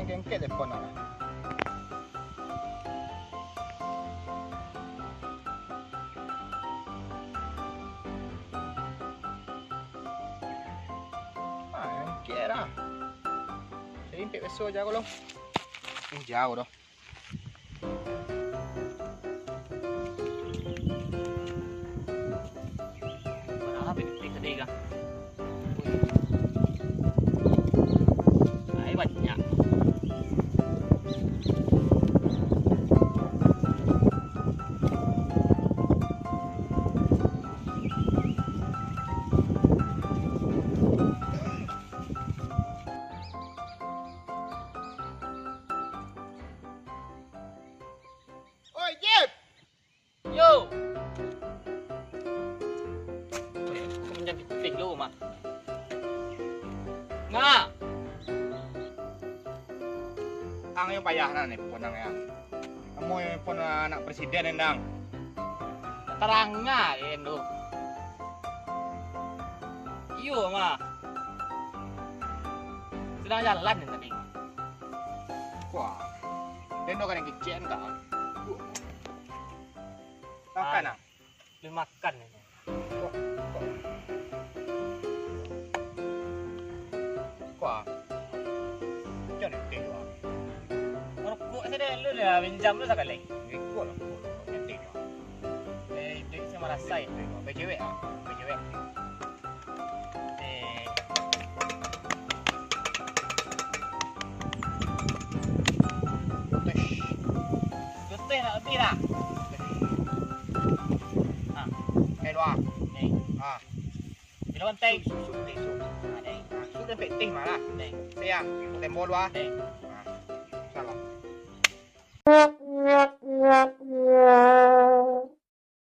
kengket depan nak. Kengket dah. Jadi impit besar je aku long. Jauh dah. Berapa impit tadi kah? Ay, banyak. Oi, Jeb! Yo! Aku menjadi penting lu, Mak. Nga! Ang yung payah na ni pun ang yang. Kamu yung pun anak presiden endang. Terang nga, lu. Yo, Mak. Sedang jalan ni tadi. Wah. Den do kan yang kecil ka. Makan ah. Lu makan ini. Wah. Jangan ni tu. Rokok saya dah lu dah pinjam lu sekali. Ikut lah. Nanti. Duit sama rasa ya. Bejewek ah. Bejewek. Betul nak lebih dah. Luar. Ni. Ah. Bila penting. Sudah penting malah. Ni. Saya tembol luar. Ni.